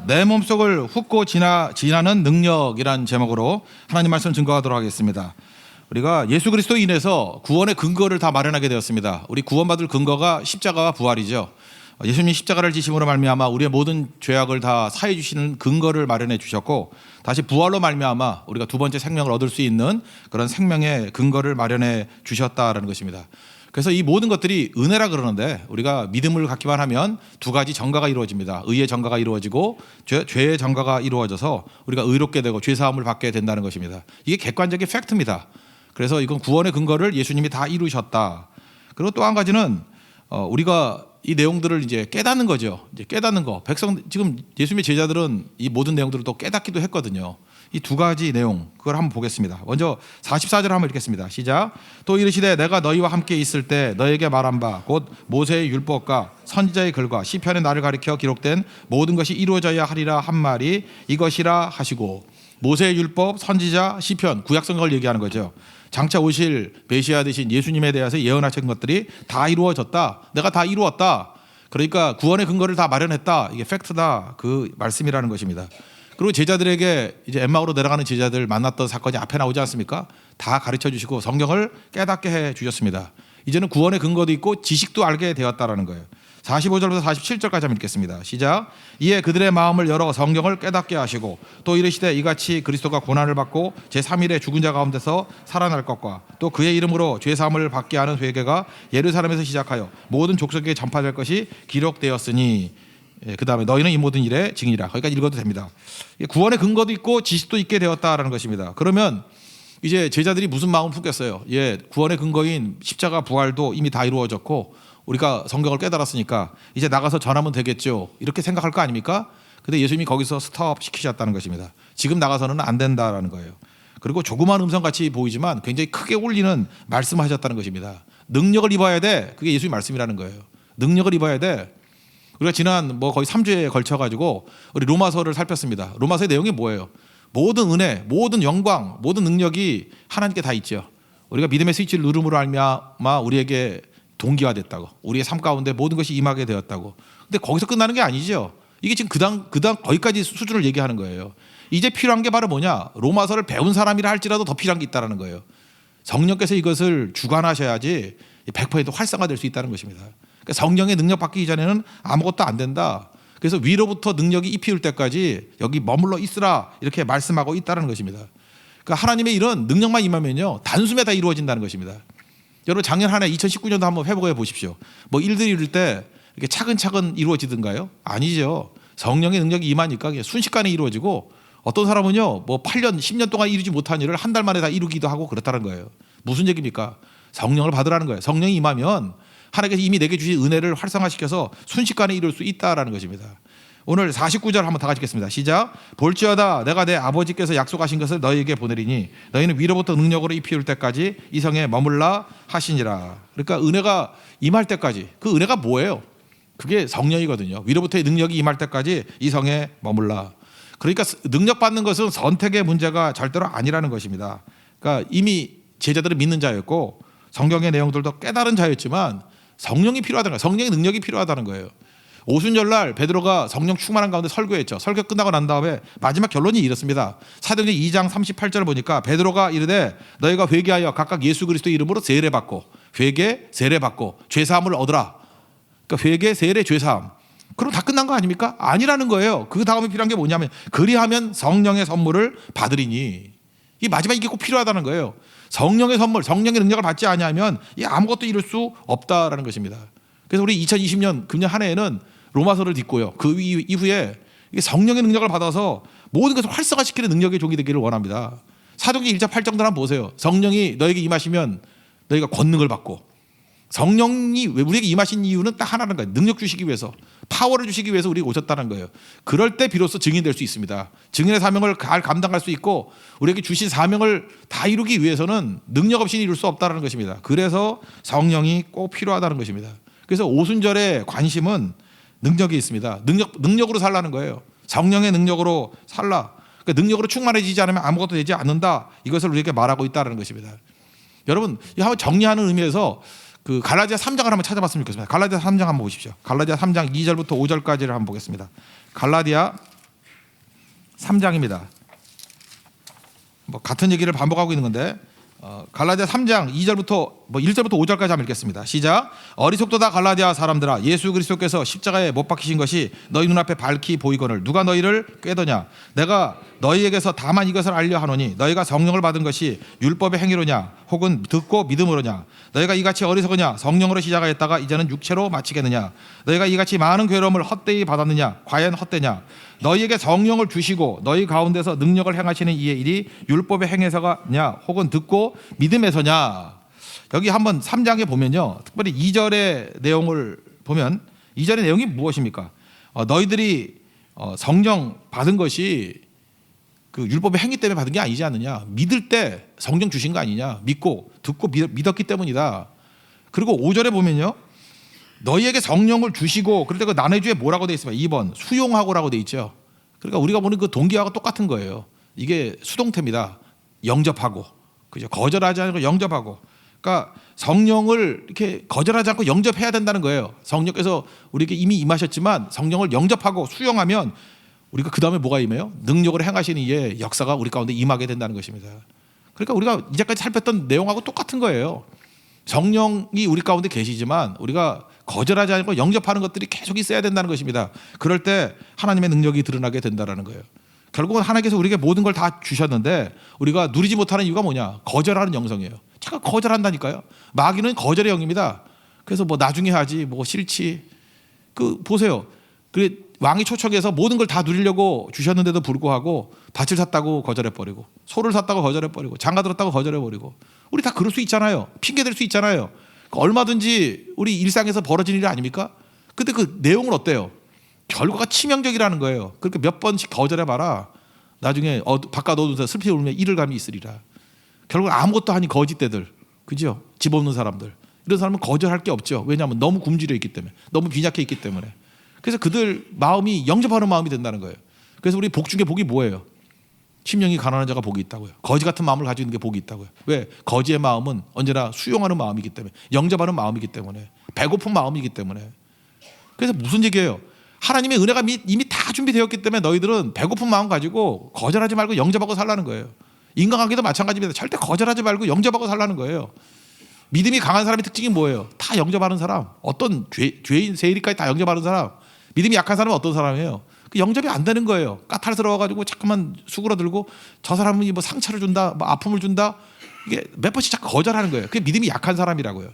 내 몸속을 훑고 지나는 능력이란 제목으로 하나님 말씀 증거하도록 하겠습니다. 우리가 예수 그리스도 인해서 구원의 근거를 다 마련하게 되었습니다. 우리 구원받을 근거가 십자가와 부활이죠. 예수님이 십자가를 지심으로 말미암아 우리의 모든 죄악을 다 사해 주시는 근거를 마련해 주셨고, 다시 부활로 말미암아 우리가 두 번째 생명을 얻을 수 있는 그런 생명의 근거를 마련해 주셨다라는 것입니다. 그래서 이 모든 것들이 은혜라 그러는데, 우리가 믿음을 갖기만 하면 두 가지 전가가 이루어집니다. 의의 전가가 이루어지고 죄의 전가가 이루어져서 우리가 의롭게 되고 죄 사함을 받게 된다는 것입니다. 이게 객관적인 팩트입니다. 그래서 이건 구원의 근거를 예수님이 다 이루셨다. 그리고 또 한 가지는 우리가 이 내용들을 이제 깨닫는 거죠. 이제 깨닫는 거. 지금 예수님의 제자들은 이 모든 내용들을 또 깨닫기도 했거든요. 이 두 가지 내용, 그걸 한번 보겠습니다. 먼저 44절 한번 읽겠습니다. 시작. 또 이르시되 내가 너희와 함께 있을 때 너에게 말한 바 곧 모세의 율법과 선지자의 글과 시편의 나를 가리켜 기록된 모든 것이 이루어져야 하리라 한 말이 이것이라 하시고, 모세의 율법, 선지자, 시편, 구약성경을 얘기하는 거죠. 장차 오실 메시아 되신 예수님에 대해서 예언하신 것들이 다 이루어졌다. 내가 다 이루었다. 그러니까 구원의 근거를 다 마련했다. 이게 팩트다. 그 말씀이라는 것입니다. 그리고 제자들에게 이제 엠마오로 내려가는 제자들 만났던 사건이 앞에 나오지 않습니까? 다 가르쳐 주시고 성경을 깨닫게 해 주셨습니다. 이제는 구원의 근거도 있고 지식도 알게 되었다라는 거예요. 45절부터 47절까지 한번 읽겠습니다. 시작. 이에 그들의 마음을 열어 성경을 깨닫게 하시고, 또 이르시되 이같이 그리스도가 고난을 받고 제3일에 죽은 자 가운데서 살아날 것과 또 그의 이름으로 죄사함을 받게 하는 회개가 예루살렘에서 시작하여 모든 족속에게 전파될 것이 기록되었으니, 그 다음에 너희는 이 모든 일의 증인이라. 거기까지 읽어도 됩니다. 구원의 근거도 있고 지식도 있게 되었다라는 것입니다. 그러면 이제 제자들이 무슨 마음을 품겠어요? 구원의 근거인 십자가 부활도 이미 다 이루어졌고 우리가 성경을 깨달았으니까 이제 나가서 전하면 되겠죠, 이렇게 생각할 거 아닙니까? 근데 예수님이 거기서 스톱 시키셨다는 것입니다. 지금 나가서는 안 된다라는 거예요. 그리고 조그만 음성같이 보이지만 굉장히 크게 울리는 말씀하셨다는 것입니다. 능력을 입어야 돼. 그게 예수님의 말씀이라는 거예요. 능력을 입어야 돼. 우리가 지난 거의 3주에 걸쳐가지고 우리 로마서를 살폈습니다. 로마서의 내용이 뭐예요? 모든 은혜, 모든 영광, 모든 능력이 하나님께 다 있죠. 우리가 믿음의 스위치를 누름으로 알미암아 우리에게 동기화됐다고, 우리의 삶 가운데 모든 것이 임하게 되었다고. 근데 거기서 끝나는 게 아니죠. 이게 지금 그다음 거기까지 수준을 얘기하는 거예요. 이제 필요한 게 바로 뭐냐? 로마서를 배운 사람이라 할지라도 더 필요한 게 있다는 거예요. 성령께서 이것을 주관하셔야지 100% 활성화될 수 있다는 것입니다. 그러니까 성령의 능력 받기 이전에는 아무것도 안 된다. 그래서 위로부터 능력이 입히울 때까지 여기 머물러 있으라, 이렇게 말씀하고 있다는 것입니다. 그러니까 하나님의 이런 능력만 임하면요, 단숨에 다 이루어진다는 것입니다. 여러분, 작년 한 해 2019년도 한번 회복해 보십시오. 일들이 이룰 때 이렇게 차근차근 이루어지던가요? 아니죠. 성령의 능력이 임하니까 그냥 순식간에 이루어지고, 어떤 사람은요 8년 10년 동안 이루지 못한 일을 한 달 만에 다 이루기도 하고 그렇다는 거예요. 무슨 얘기입니까? 성령을 받으라는 거예요. 성령이 임하면 하나님께서 이미 내게 주신 은혜를 활성화시켜서 순식간에 이룰 수 있다라는 것입니다. 오늘 49절 한번 다 같이 읽겠습니다. 시작. 볼지어다 내가 내 아버지께서 약속하신 것을 너희에게 보내리니 너희는 위로부터 능력으로 입히울 때까지 이 성에 머물라 하시니라. 그러니까 은혜가 임할 때까지, 그 은혜가 뭐예요? 그게 성령이거든요. 위로부터의 능력이 임할 때까지 이 성에 머물라. 그러니까 능력 받는 것은 선택의 문제가 절대로 아니라는 것입니다. 그러니까 이미 제자들은 믿는 자였고 성경의 내용들도 깨달은 자였지만 성령이 필요하다는 거예요. 성령의 능력이 필요하다는 거예요. 오순절날 베드로가 성령 충만한 가운데 설교했죠. 설교 끝나고 난 다음에 마지막 결론이 이렇습니다. 사도행전 2장 38절을 보니까 베드로가 이르되 너희가 회개하여 각각 예수 그리스도 이름으로 세례받고, 회개 세례받고 죄사함을 얻으라. 그러니까 회개 세례 죄사함. 그럼 다 끝난 거 아닙니까? 아니라는 거예요. 그 다음에 필요한 게 뭐냐면 그리하면 성령의 선물을 받으리니. 이 마지막 이게 꼭 필요하다는 거예요. 성령의 선물, 성령의 능력을 받지 아니하면 아무것도 이룰 수 없다라는 것입니다. 그래서 우리 2020년 금년 한 해에는 로마서를 딛고요, 그 이후에 성령의 능력을 받아서 모든 것을 활성화시키는 능력의 종이 되기를 원합니다. 사도행전 1장 8절들 한번 보세요. 성령이 너에게 임하시면 너희가 권능을 받고, 성령이 왜 우리에게 임하신 이유는 딱 하나는 거예요. 능력 주시기 위해서, 파워를 주시기 위해서 우리가 오셨다는 거예요. 그럴 때 비로소 증인될 수 있습니다. 증인의 사명을 잘 감당할 수 있고, 우리에게 주신 사명을 다 이루기 위해서는 능력 없이는 이룰 수 없다는 것입니다. 그래서 성령이 꼭 필요하다는 것입니다. 그래서 오순절의 관심은 능력이 있습니다. 능력으로 살라는 거예요. 성령의 능력으로 살라. 그러니까 능력으로 충만해지지 않으면 아무것도 되지 않는다. 이것을 우리에게 말하고 있다는 것입니다. 여러분, 한번 정리하는 의미에서 그 갈라디아 3장을 한번 찾아봤으면 좋겠습니다. 갈라디아 3장 한번 보십시오. 갈라디아 3장 2절부터 5절까지를 한번 보겠습니다. 갈라디아 3장입니다. 뭐 같은 얘기를 반복하고 있는 건데 갈라디아 3장 2절부터 1절부터 5절까지 한번 읽겠습니다. 시작. 어리석도다 갈라디아 사람들아, 예수 그리스도께서 십자가에 못 박히신 것이 너희 눈앞에 밝히 보이거늘 누가 너희를 꾀더냐? 내가 너희에게서 다만 이것을 알려 하노니 너희가 성령을 받은 것이 율법의 행위로냐 혹은 듣고 믿음으로냐? 너희가 이같이 어리석으냐? 성령으로 시작하였다가 이제는 육체로 마치겠느냐? 너희가 이같이 많은 괴로움을 헛되이 받았느냐? 과연 헛되냐? 너희에게 성령을 주시고 너희 가운데서 능력을 행하시는 이의 일이 율법의 행위에서냐 혹은 듣고 믿음에서냐? 여기 한번 3장에 보면요, 특별히 2절의 내용을 보면 2절의 내용이 무엇입니까? 너희들이 성령 받은 것이 그 율법의 행위 때문에 받은 게 아니지 않느냐? 믿을 때 성령 주신 거 아니냐? 믿고 듣고 믿었기 때문이다. 그리고 5절에 보면요, 너희에게 성령을 주시고, 그럴 때 그 나뇌주에 뭐라고 돼 있습니까? 2번 수용하고라고 돼 있죠. 그러니까 우리가 보는 그 동기화가 똑같은 거예요. 이게 수동태입니다. 영접하고, 그죠? 거절하지 않고 영접하고. 그러니까 성령을 이렇게 거절하지 않고 영접해야 된다는 거예요. 성령께서 우리에게 이미 임하셨지만 성령을 영접하고 수용하면 우리가 그 다음에 뭐가 임해요? 능력을 행하시는 이의 역사가 우리 가운데 임하게 된다는 것입니다. 그러니까 우리가 이제까지 살폈던 내용하고 똑같은 거예요. 성령이 우리 가운데 계시지만 우리가 거절하지 않고 영접하는 것들이 계속 있어야 된다는 것입니다. 그럴 때 하나님의 능력이 드러나게 된다는 거예요. 결국은 하나님께서 우리에게 모든 걸 다 주셨는데 우리가 누리지 못하는 이유가 뭐냐? 거절하는 영성이에요. 자꾸 거절한다니까요. 마귀는 거절의 영입니다. 그래서 뭐 나중에 하지, 뭐 싫지. 그 보세요. 그 왕이 초청해서 모든 걸 다 누리려고 주셨는데도 불구하고 밭을 샀다고 거절해버리고, 소를 샀다고 거절해버리고, 장가 들었다고 거절해버리고. 우리 다 그럴 수 있잖아요. 핑계 댈 수 있잖아요. 얼마든지 우리 일상에서 벌어지는 일 아닙니까? 근데 그 내용은 어때요? 결과가 치명적이라는 거예요. 그렇게 몇 번씩 거절해봐라. 나중에 바깥 어두운데 슬피 울며 이를 감이 있으리라. 결국 아무것도 아닌 거짓대들, 그죠? 집 없는 사람들, 이런 사람은 거절할 게 없죠. 왜냐하면 너무 굶주려 있기 때문에, 너무 빈약해 있기 때문에. 그래서 그들 마음이 영접하는 마음이 된다는 거예요. 그래서 우리 복 중에 복이 뭐예요? 심령이 가난한 자가 복이 있다고요. 거지 같은 마음을 가지고 있는 게 복이 있다고요. 왜? 거지의 마음은 언제나 수용하는 마음이기 때문에, 영접하는 마음이기 때문에, 배고픈 마음이기 때문에. 그래서 무슨 얘기예요? 하나님의 은혜가 이미 다 준비되었기 때문에 너희들은 배고픈 마음 가지고 거절하지 말고 영접하고 살라는 거예요. 인간관계도 마찬가지입니다. 절대 거절하지 말고 영접하고 살라는 거예요. 믿음이 강한 사람의 특징이 뭐예요? 다 영접하는 사람. 어떤 죄인 세리까지 다 영접하는 사람. 믿음이 약한 사람은 어떤 사람이에요? 그 영접이 안 되는 거예요. 까탈스러워가지고 자꾸만 수그러들고 저 사람이 뭐 상처를 준다, 뭐 아픔을 준다, 이게 몇 번씩 자꾸 거절하는 거예요. 그게 믿음이 약한 사람이라고요.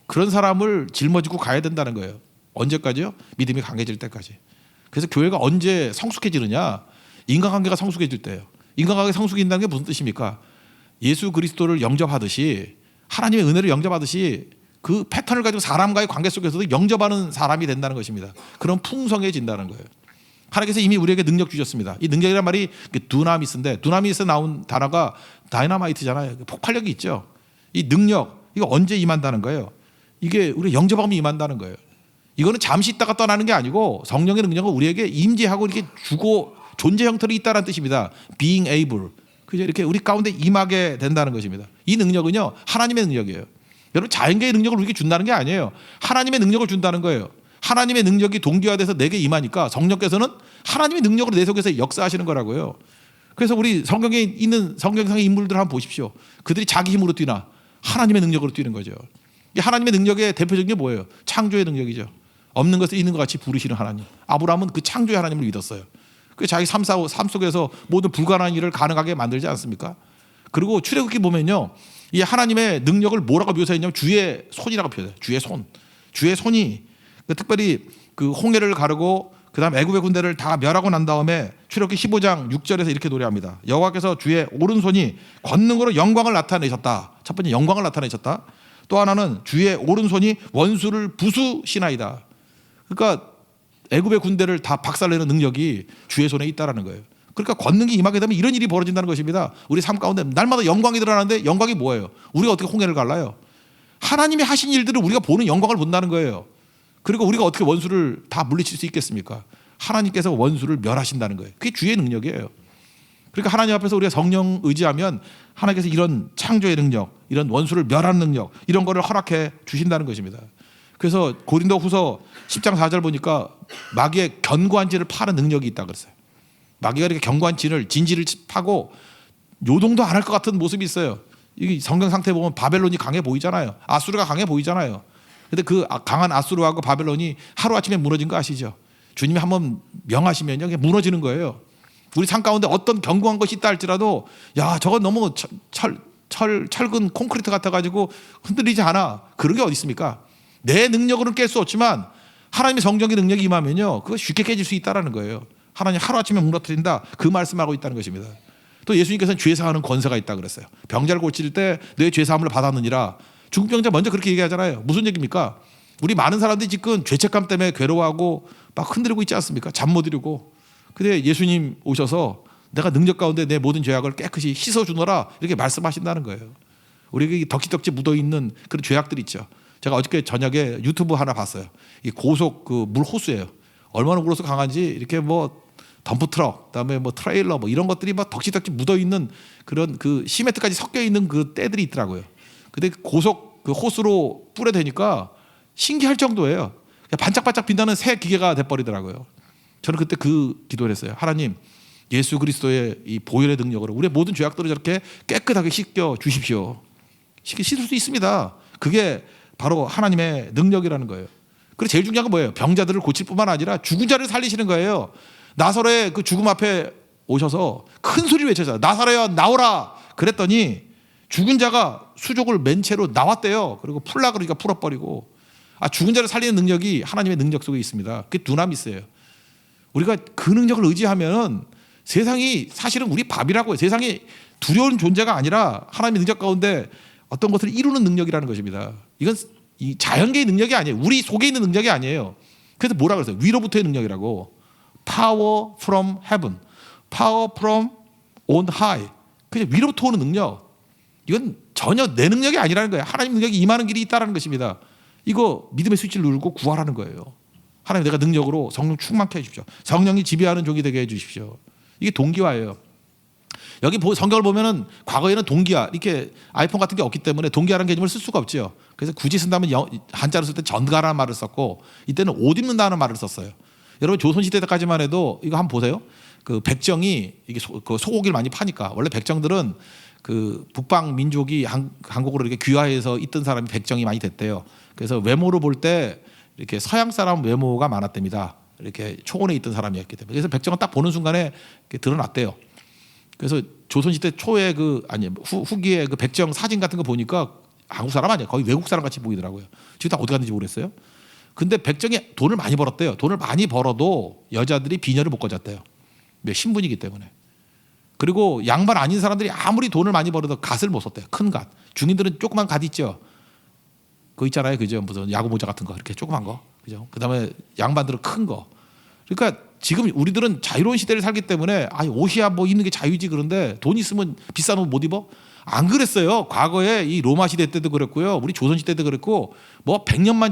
그런 사람을 짊어지고 가야 된다는 거예요. 언제까지요? 믿음이 강해질 때까지. 그래서 교회가 언제 성숙해지느냐? 인간관계가 성숙해질 때예요. 인간관계가 성숙해진다는 게 무슨 뜻입니까? 예수 그리스도를 영접하듯이, 하나님의 은혜를 영접하듯이 그 패턴을 가지고 사람과의 관계 속에서도 영접하는 사람이 된다는 것입니다. 그럼 풍성해진다는 거예요. 하나님께서 이미 우리에게 능력 주셨습니다. 이 능력이란 말이 두나미스인데, 두나미스에 나온 단어가 다이너마이트잖아요. 폭발력이 있죠. 이 능력, 이거 언제 임한다는 거예요? 이게 우리 영접하면 임한다는 거예요. 이거는 잠시 있다가 떠나는 게 아니고 성령의 능력은 우리에게 임재하고 이렇게 주고 존재 형태로 있다는 뜻입니다. Being able. 그죠? 이렇게 우리 가운데 임하게 된다는 것입니다. 이 능력은요, 하나님의 능력이에요. 여러분, 자연계의 능력을 우리에게 준다는 게 아니에요. 하나님의 능력을 준다는 거예요. 하나님의 능력이 동기화돼서 내게 임하니까 성령께서는 하나님의 능력으로 내 속에서 역사하시는 거라고요. 그래서 우리 성경에 있는 성경상의 인물들 한번 보십시오. 그들이 자기 힘으로 뛰나 하나님의 능력으로 뛰는 거죠. 이 하나님의 능력의 대표적인 게 뭐예요? 창조의 능력이죠. 없는 것을 있는 것 같이 부르시는 하나님. 아브라함은 그 창조의 하나님을 믿었어요. 그 자기 삶 속에서 모든 불가능한 일을 가능하게 만들지 않습니까? 그리고 출애굽기 보면요, 이 하나님의 능력을 뭐라고 묘사했냐면 주의 손이라고 표현해요. 주의 손. 주의 손이 특별히 그 홍해를 가르고 그다음 애굽의 군대를 다 멸하고 난 다음에 출애굽기 15장 6절에서 이렇게 노래합니다. 여호와께서 주의 오른손이 권능으로 영광을 나타내셨다. 첫 번째, 영광을 나타내셨다. 또 하나는 주의 오른손이 원수를 부수시나이다. 그러니까 애굽의 군대를 다 박살내는 능력이 주의 손에 있다라는 거예요. 그러니까 권능이 임하게 되면 이런 일이 벌어진다는 것입니다. 우리 삶 가운데 날마다 영광이 드러나는데 영광이 뭐예요? 우리가 어떻게 홍해를 갈라요? 하나님이 하신 일들을 우리가 보는 영광을 본다는 거예요. 그리고 우리가 어떻게 원수를 다 물리칠 수 있겠습니까? 하나님께서 원수를 멸하신다는 거예요. 그게 주의 능력이에요. 그러니까 하나님 앞에서 우리가 성령 의지하면 하나님께서 이런 창조의 능력, 이런 원수를 멸하는 능력, 이런 거를 허락해 주신다는 것입니다. 그래서 고린도 후서 10장 4절 보니까 마귀의 견고한 지를 파는 능력이 있다 그랬어요. 마귀가 이렇게 견고한 진지를 파고 요동도 안 할 것 같은 모습이 있어요. 이 성경 상태 보면 바벨론이 강해 보이잖아요. 아수르가 강해 보이잖아요. 근데 그 강한 아수르하고 바벨론이 하루아침에 무너진 거 아시죠? 주님이 한번 명하시면요 무너지는 거예요. 우리 삶 가운데 어떤 견고한 것이 있다 할지라도 야 저건 너무 철근 콘크리트 같아가지고 흔들리지 않아. 그런 게 어디 있습니까? 내 능력으로는 깰 수 없지만 하나님의 성령의 능력이 임하면요 그거 쉽게 깨질 수 있다는 거예요. 하나님 하루아침에 무너뜨린다 그 말씀하고 있다는 것입니다. 또 예수님께서는 죄사하는 권세가 있다 그랬어요. 병자를 고칠 때 내 죄사함을 받았느니라. 중풍병자 먼저 그렇게 얘기하잖아요. 무슨 얘기입니까? 우리 많은 사람들이 지금 죄책감 때문에 괴로워하고 막 흔들고 있지 않습니까? 잠 못 이루고. 근데 예수님 오셔서 내가 능력 가운데 내 모든 죄악을 깨끗이 씻어주노라 이렇게 말씀하신다는 거예요. 우리에게 덕지덕지 묻어있는 그런 죄악들 있죠. 제가 어저께 저녁에 유튜브 하나 봤어요. 이 고속 그 물 호수예요. 얼마나 물어서 강한지 이렇게 뭐 덤프트럭, 그다음에 뭐 트레일러 뭐 이런 것들이 막 덕지덕지 묻어 있는 그런 그 시멘트까지 섞여 있는 그 때들이 있더라고요. 근데 고속 그 호수로 뿌려대니까 신기할 정도예요. 반짝반짝 빛나는 새 기계가 돼버리더라고요. 저는 그때 그 기도를 했어요. 하나님, 예수 그리스도의 이 보혈의 능력으로 우리의 모든 죄악들을 저렇게 깨끗하게 씻겨 주십시오. 씻을 수 있습니다. 그게 바로 하나님의 능력이라는 거예요. 그리고 제일 중요한 건 뭐예요? 병자들을 고칠 뿐만 아니라 죽은 자를 살리시는 거예요. 나사로의 그 죽음 앞에 오셔서 큰 소리를 외쳤어요. 나사로야 나오라 그랬더니 죽은 자가 수족을 맨 채로 나왔대요. 그리고 풀라 그러니까 풀어버리고. 죽은 자를 살리는 능력이 하나님의 능력 속에 있습니다. 그게 두나미스예요. 우리가 그 능력을 의지하면 세상이 사실은 우리 밥이라고요. 세상이 두려운 존재가 아니라 하나님의 능력 가운데 어떤 것을 이루는 능력이라는 것입니다. 이건 이 자연계의 능력이 아니에요. 우리 속에 있는 능력이 아니에요. 그래서 뭐라 그랬어요? 위로부터의 능력이라고. Power from heaven, power from on high. 그냥 위로부터 오는 능력. 이건 전혀 내 능력이 아니라는 거예요. 하나님 능력이 임하는 길이 있다는 것입니다. 이거 믿음의 스위치를 누르고 구하라는 거예요. 하나님 내가 능력으로 성령 충만케 해주십시오. 성령이 지배하는 종이 되게 해주십시오. 이게 동기화예요. 여기 성경을 보면은 과거에는 동기화 이렇게 아이폰 같은 게 없기 때문에 동기화라는 개념을 쓸 수가 없죠. 그래서 굳이 쓴다면 한자로 쓸 때 전가라는 말을 썼고 이때는 옷 입는다는 말을 썼어요. 여러분 조선시대 때까지만 해도 이거 한번 보세요. 그 백정이 이게 소고기를 많이 파니까 원래 백정들은 그 북방 민족이 한국으로 이렇게 귀화해서 있던 사람이 백정이 많이 됐대요. 그래서 외모로 볼 때 이렇게 서양 사람 외모가 많았답니다. 이렇게 초원에 있던 사람이었기 때문에 그래서 백정은 딱 보는 순간에 드러났대요. 그래서 조선시대 초에 후기에 그 백정 사진 같은 거 보니까 한국 사람 아니야. 거의 외국 사람 같이 보이더라고요. 지금 다 어디 갔는지 모르겠어요. 근데 백정이 돈을 많이 벌었대요. 돈을 많이 벌어도 여자들이 비녀를 못 가졌대요. 왜? 신분이기 때문에. 그리고 양반 아닌 사람들이 아무리 돈을 많이 벌어도 갓을 못 썼대요. 큰 갓. 중인들은 조그만 갓 있죠. 그거 있잖아요. 그죠? 무슨 야구 모자 같은 거 이렇게 조그만 거. 그죠? 그다음에 양반들은 큰 거. 그러니까 지금 우리들은 자유로운 시대를 살기 때문에 옷이야 뭐 입는 게 자유지 그런데 돈 있으면 비싼 옷 못 입어? 안 그랬어요. 과거에 이 로마 시대 때도 그랬고요. 우리 조선 시대 때도 그랬고 뭐 100년만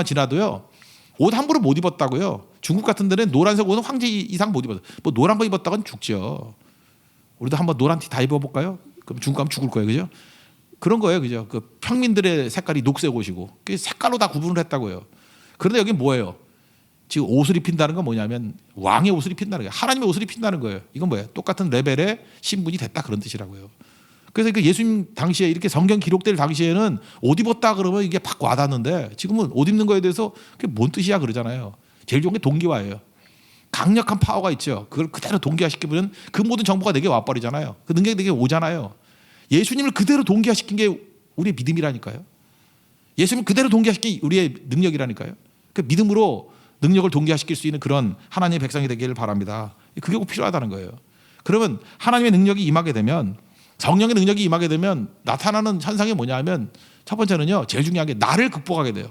지나도요. 옷 함부로 못 입었다고요. 중국 같은 데는 노란색 옷은 황제 이상 못 입었어요. 뭐 노란 거 입었다간 죽죠. 우리도 한번 노란 티 다 입어볼까요? 그럼 중국 가면 죽을 거예요. 그죠? 그런 거예요. 그죠? 그 평민들의 색깔이 녹색 옷이고 그 색깔로 다 구분을 했다고요. 그런데 여기 뭐예요? 지금 옷을 입힌다는 건 뭐냐면 왕의 옷을 입힌다는 거예요. 하나님의 옷을 입힌다는 거예요. 이건 뭐예요? 똑같은 레벨의 신분이 됐다 그런 뜻이라고요. 그래서 그 예수님 당시에 이렇게 성경 기록될 당시에는 옷 입었다 그러면 이게 팍 와닿는데 지금은 옷 입는 거에 대해서 그게 뭔 뜻이야 그러잖아요. 제일 좋은 게 동기화예요. 강력한 파워가 있죠. 그걸 그대로 동기화시키면 그 모든 정보가 내게 와버리잖아요. 그 능력이 내게 오잖아요. 예수님을 그대로 동기화시킨 게 우리의 믿음이라니까요. 예수님을 그대로 동기화시킨 우리의 능력이라니까요. 그 믿음으로 능력을 동기화시킬 수 있는 그런 하나님의 백성이 되기를 바랍니다. 그게 꼭 필요하다는 거예요. 그러면 하나님의 능력이 임하게 되면 성령의 능력이 임하게 되면 나타나는 현상이 뭐냐면 첫 번째는요. 제일 중요한 게 나를 극복하게 돼요.